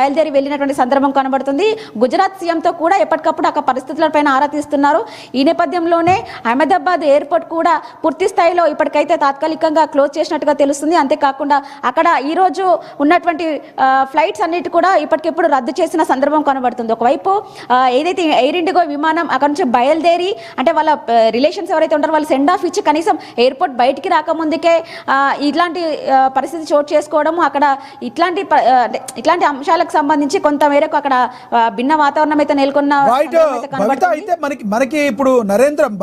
బయలుదేరి వెళ్ళినటువంటి సందర్భం కనబడుతుంది. గుజరాత్ సీఎంతో కూడా ఎప్పటికప్పుడు అక్కడ పరిస్థితులపైన ఆరా తీస్తున్నారు. ఈ నేపథ్యంలోనే అహ్మదాబాద్ ఎయిర్పోర్ట్ కూడా పూర్తి స్థాయిలో ఇప్పటికైతే తాత్కాలికంగా క్లోజ్ చేసినట్టుగా తెలుస్తుంది. అంతేకాకుండా అక్కడ ఈరోజు ఉన్నటువంటి ఫ్లైట్స్ అన్నిటి కూడా ఇప్పటికిప్పుడు రద్దు చేసిన సందర్భం కనబడుతుంది. ఒకవైపు ఏదైతే ఎయిర్ ఇండిగో విమానం అక్కడ నుంచి బయలుదేరి అంటే వాళ్ళ రిలేషన్స్ ఎవరైతే ఉంటారో వాళ్ళు సెండ్ ఆఫ్ ఇచ్చి కనీసం ఎయిర్పోర్ట్ బయటికి రాకముందుకే ఇట్లాంటి పరిస్థితి చోటు చేసుకోవడము, అక్కడ ఇట్లాంటి అంశాలకు సంబంధించి కొంత మేరకు అక్కడ భిన్న వాతావరణం అయితే నెలకొన్న. అయితే మనకి ఇప్పుడు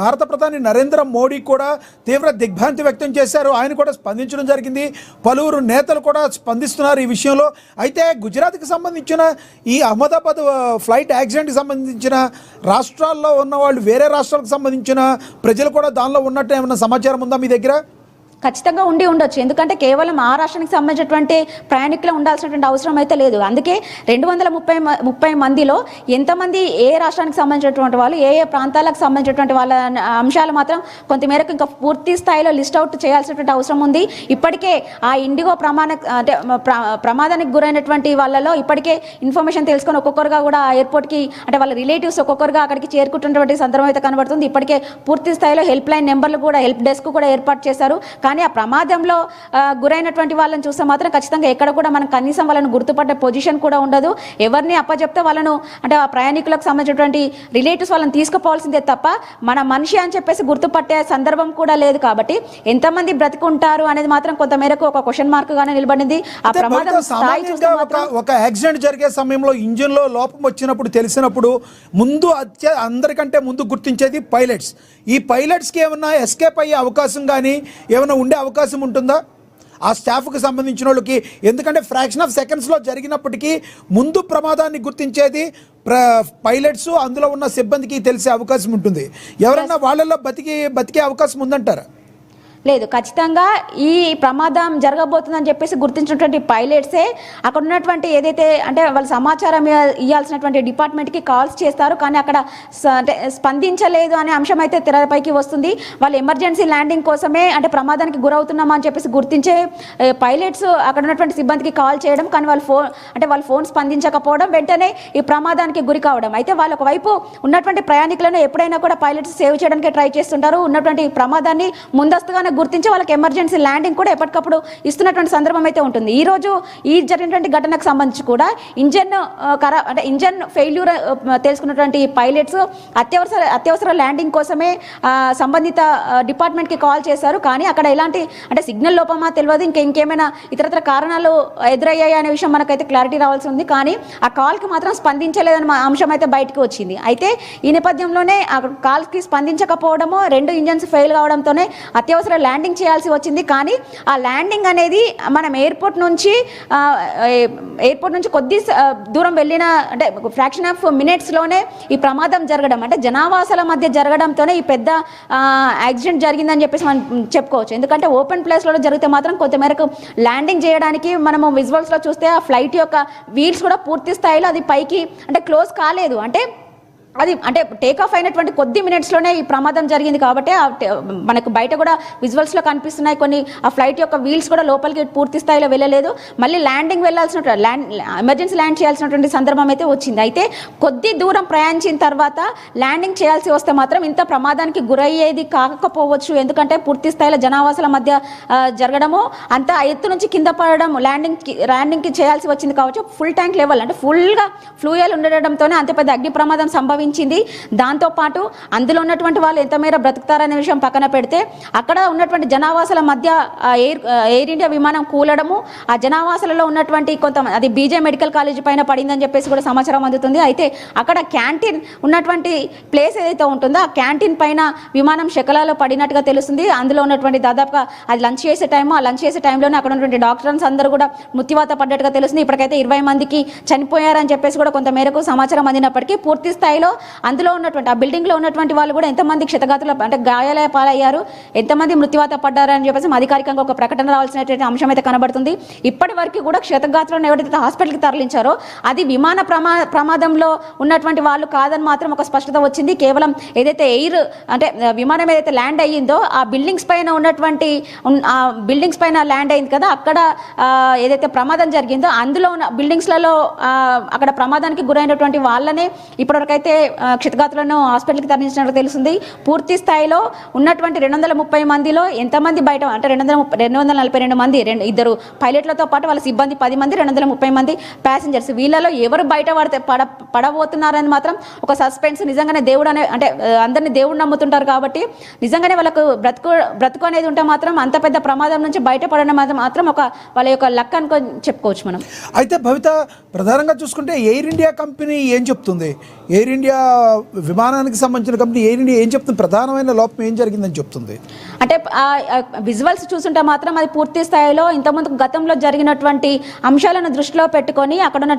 భారత ప్రధాని నరేంద్ర మోడీ కూడా తీవ్ర దిగ్భ్రాంతి వ్యక్తం చేశారు. ఆయన కూడా స్పందించడం జరిగింది. పలువురు నేతలు కూడా స్పందిస్తున్నారు ఈ విషయంలో. అయితే గుజరాత్కి సంబంధించిన ఈ అహ్మదాబాద్ ఫ్లైట్ యాక్సిడెంట్కి సంబంధించిన రాష్ట్రాల్లో ఉన్న వాళ్ళు వేరే రాష్ట్రాలకు సంబంధించిన ప్రజలు కూడా దానిలో ఉన్నట్టు ఏమైనా సమాచారం ఉందా మీ దగ్గర? ఖచ్చితంగా ఉండొచ్చు. ఎందుకంటే కేవలం ఆ రాష్ట్రానికి సంబంధించినటువంటి ప్రయాణికులు ఉండాల్సినటువంటి అవసరం అయితే లేదు. అందుకే 230 మందిలో ఎంతమంది ఏ రాష్ట్రానికి సంబంధించినటువంటి వాళ్ళు, ఏ ప్రాంతాలకు సంబంధించినటువంటి వాళ్ళ అంశాలు మాత్రం కొంతమేరకు ఇంకా పూర్తి స్థాయిలో లిస్ట్ అవుట్ చేయాల్సినటువంటి అవసరం ఉంది. ఇప్పటికే ఆ ఇండిగో ప్రమాదానికి గురైనటువంటి వాళ్ళలో ఇప్పటికే ఇన్ఫర్మేషన్ తెలుసుకొని ఒక్కొక్కరుగా కూడా ఆ ఎయిర్పోర్ట్కి అంటే వాళ్ళ రిలేటివ్స్ ఒక్కొక్కరుగా అక్కడికి చేరుకుంటున్నటువంటి సందర్భం అయితే కనబడుతుంది. ఇప్పటికే పూర్తి స్థాయిలో హెల్ప్ లైన్ నెంబర్లు కూడా, హెల్ప్ డెస్క్ కూడా ఏర్పాటు చేశారు. కానీ ఆ ప్రమాదంలో గురైనటువంటి వాళ్ళని చూస్తే మాత్రం ఖచ్చితంగా ఎక్కడ కూడా మనం కనీసం వాళ్ళని గుర్తుపట్టే పొజిషన్ కూడా ఉండదు. ఎవరిని అప్పచెప్తే వాళ్ళను అంటే ఆ ప్రయాణికులకు సంబంధించినటువంటి రిలేటివ్స్ వాళ్ళని తీసుకుపోవాల్సిందే తప్ప మన మనిషి అని చెప్పేసి గుర్తుపట్టే సందర్భం కూడా లేదు. కాబట్టి ఎంతమంది బ్రతికుంటారు అనేది మాత్రం కొంత మేరకు ఒక క్వశ్చన్ మార్క్ గానే నిలబడింది. ఆ ప్రమాదం స్థాయి చూస్తే ఒక యాక్సిడెంట్ జరిగే సమయంలో ఇంజిన్ లో లోపం వచ్చినప్పుడు తెలిసినప్పుడు ముందు అందరికంటే ముందు గుర్తించేది పైలట్స్. ఈ పైలట్స్కి ఏమన్నా ఎస్కేప్ అయ్యే అవకాశం కానీ ఏమైనా ఉండే అవకాశం ఉంటుందా ఆ స్టాఫ్కి సంబంధించిన వాళ్ళకి? ఎందుకంటే ఫ్రాక్షన్ ఆఫ్ సెకండ్స్లో జరిగినప్పటికీ ముందు ప్రమాదాన్ని గుర్తించేది పైలట్స్, అందులో ఉన్న సిబ్బందికి తెలిసే అవకాశం ఉంటుంది. ఎవరన్నా వాళ్ళల్లో బతికే అవకాశం ఉందంటారా? లేదు, ఖచ్చితంగా ఈ ప్రమాదం జరగబోతుందని చెప్పేసి గుర్తించినటువంటి పైలట్సే అక్కడ ఉన్నటువంటి ఏదైతే అంటే వాళ్ళు సమాచారం ఇవ్వాల్సినటువంటి డిపార్ట్మెంట్కి కాల్స్ చేస్తారు. కానీ అక్కడ అంటే స్పందించలేదు అనే అంశం అయితే తెరపైకి వస్తుంది. వాళ్ళు ఎమర్జెన్సీ ల్యాండింగ్ కోసమే అంటే ప్రమాదానికి గురవుతున్నామా అని చెప్పేసి గుర్తించే పైలట్స్ అక్కడ ఉన్నటువంటి సిబ్బందికి కాల్ చేయడం, కానీ వాళ్ళు ఫోన్ స్పందించకపోవడం, వెంటనే ఈ ప్రమాదానికి గురి కావడం. అయితే వాళ్ళు ఒకవైపు ఉన్నటువంటి ప్రయాణికులను ఎప్పుడైనా కూడా పైలట్స్ సేవ్ చేయడానికి ట్రై చేస్తుంటారు. ఉన్నటువంటి ప్రమాదాన్ని ముందస్తుగానే గుర్తించి వాళ్ళకి ఎమర్జెన్సీ ల్యాండింగ్ కూడా ఎప్పటికప్పుడు ఇస్తున్నటువంటి సందర్భం అయితే ఉంటుంది. ఈ రోజు ఈ జరిగినటువంటి ఘటనకు సంబంధించి కూడా ఇంజన్ ఫెయిల్యూర్ తెలుసుకున్నటువంటి పైలట్స్ అత్యవసర ల్యాండింగ్ కోసమే సంబంధిత డిపార్ట్మెంట్కి కాల్ చేశారు. కానీ అక్కడ ఎలాంటి అంటే సిగ్నల్ లోపమా తెలియదు, ఇంకేమైనా ఇతరత్ర కారణాలు ఎదురయ్యాయి అనే విషయం మనకైతే క్లారిటీ రావాల్సి ఉంది. కానీ ఆ కాల్కి మాత్రం స్పందించలేదన్న అంశం అయితే బయటకు వచ్చింది. అయితే ఈ నేపథ్యంలోనే ఆ కాల్కి స్పందించకపోవడము, 2 ఇంజన్స్ ఫెయిల్ కావడంతోనే అత్యవసర ల్యాండింగ్ చేయాల్సి వచ్చింది. కానీ ఆ ల్యాండింగ్ అనేది మనం ఎయిర్పోర్ట్ నుంచి కొద్ది దూరం వెళ్ళిన అంటే ఫ్రాక్షన్ ఆఫ్ మినిట్స్లోనే ఈ ప్రమాదం జరగడం అంటే జనావాసాల మధ్య జరగడంతోనే ఈ పెద్ద యాక్సిడెంట్ జరిగిందని చెప్పేసి మనం చెప్పుకోవచ్చు. ఎందుకంటే ఓపెన్ ప్లేస్లో జరిగితే మాత్రం కొంతమేరకు ల్యాండింగ్ చేయడానికి మనము విజువల్స్లో చూస్తే ఆ ఫ్లైట్ యొక్క వీల్స్ కూడా పూర్తి స్థాయిలో అది పైకి అంటే క్లోజ్ కాలేదు. అంటే టేక్ ఆఫ్ అయినటువంటి కొద్ది మినిట్స్లోనే ఈ ప్రమాదం జరిగింది. కాబట్టి మనకు బయట కూడా విజువల్స్లో కనిపిస్తున్నాయి కొన్ని ఆ ఫ్లైట్ యొక్క వీల్స్ కూడా లోపలికి పూర్తి స్థాయిలో వెళ్ళలేదు. మళ్ళీ ల్యాండింగ్ ఎమర్జెన్సీ ల్యాండ్ చేయాల్సినటువంటి సందర్భం అయితే వచ్చింది. అయితే కొద్ది దూరం ప్రయాణించిన తర్వాత ల్యాండింగ్ చేయాల్సి వస్తే మాత్రం ఇంత ప్రమాదానికి గురయ్యేది కాకపోవచ్చు. ఎందుకంటే పూర్తి స్థాయిలో జనావాసాల మధ్య జరగడము, అంత ఎత్తు నుంచి కింద పడడం, ల్యాండింగ్కి చేయాల్సి వచ్చింది కావచ్చు. ఫుల్ ట్యాంక్ లెవెల్ అంటే ఫుల్గా ఫ్లూయల్ ఉండడంతోనే అంత పెద్ద అగ్ని ప్రమాదం సంభవించింది. దాంతోపాటు అందులో ఉన్నటువంటి వాళ్ళు ఎంత మేర బ్రతుకుతారనే విషయం పక్కన పెడితే అక్కడ ఉన్నటువంటి జనావాసాల మధ్య ఎయిర్ ఇండియా విమానం కూలడము, ఆ జనావాసాలలో ఉన్నటువంటి అది బీజే మెడికల్ కాలేజ్ పైన పడిందని చెప్పేసి కూడా సమాచారం అందుతుంది. అయితే అక్కడ క్యాంటీన్ ఉన్నటువంటి ప్లేస్ ఏదైతే ఉంటుందో ఆ క్యాంటీన్ పైన విమానం శకలాలో పడినట్టుగా తెలుస్తుంది. అందులో ఉన్నటువంటి దాదాపుగా అది లంచ్ చేసే టైంలోనే అక్కడ ఉన్నటువంటి డాక్టర్స్ అందరూ కూడా మృత్యువాత పడ్డట్టుగా తెలుస్తుంది. ఇప్పటికైతే 20 మందికి చనిపోయారని చెప్పేసి కూడా కొంత మేరకు సమాచారం అందినప్పటికీ పూర్తి స్థాయిలో అందులో ఉన్నటువంటి ఆ బిల్డింగ్లో ఉన్నటువంటి వాళ్ళు కూడా ఎంతమంది క్షతగాతులు అంటే గాయాల పాలయ్యారు, ఎంతమంది మృత్యువాత పడ్డారు అని చెప్పేసి అధికారికంగా ఒక ప్రకటన రావాల్సినటువంటి అంశం అయితే కనబడుతుంది. ఇప్పటి వరకు కూడా క్షతగాతులను ఎవరైతే హాస్పిటల్కి తరలించారో అది విమాన ప్రమాదంలో ఉన్నటువంటి వాళ్ళు కాదని మాత్రం ఒక స్పష్టత వచ్చింది. కేవలం ఏదైతే అంటే విమానం ఏదైతే ల్యాండ్ అయ్యిందో ఆ బిల్డింగ్స్ పైన ఉన్నటువంటి ఆ బిల్డింగ్స్ పైన ల్యాండ్ అయింది కదా, అక్కడ ఏదైతే ప్రమాదం జరిగిందో అందులో ఉన్న బిల్డింగ్స్లలో అక్కడ ప్రమాదానికి గురైనటువంటి వాళ్ళనే ఇప్పటివరకు అయితే క్షతగాతులను హాస్పిటల్కి తరలించినట్టు తెలుస్తుంది. పూర్తి స్థాయిలో ఉన్నటువంటి 230 మందిలో ఎంతమంది బయట అంటే 242 మంది, ఇద్దరు పైలట్లతో పాటు వాళ్ళ సిబ్బంది 10 మంది, 230 మంది ప్యాసింజర్స్, వీళ్ళలో ఎవరు బయట పడబోతున్నారని మాత్రం ఒక సస్పెన్స్. నిజంగానే దేవుడు అంటే అందరినీ దేవుడు నమ్ముతుంటారు కాబట్టి నిజంగానే వాళ్ళకు బ్రతుకు అనేది ఉంటే మాత్రం అంత పెద్ద ప్రమాదం నుంచి బయటపడడం మాత్రం ఒక వాళ్ళ యొక్క లక్ అనుకో చెప్పుకోవచ్చు మనం. అయితే భవిత ప్రధానంగా చూసుకుంటే ఎయిర్ ఇండియా కంపెనీ ఏం చెప్తుంది? ఎయిర్ ఇండియా విమానానికి సంబంధించిన కంపెనీ ఎయిర్ ఇండియా ఏం చెప్తుంది? ప్రధానమైన లోపం ఏం జరిగిందని చెప్తుంది? అంటే విజువల్స్ చూస్తుంటే మాత్రం అది పూర్తి స్థాయిలో ఇంతకుముందు గతంలో జరిగినటువంటి అంశాలను దృష్టిలో పెట్టుకొని అక్కడ ఉన్న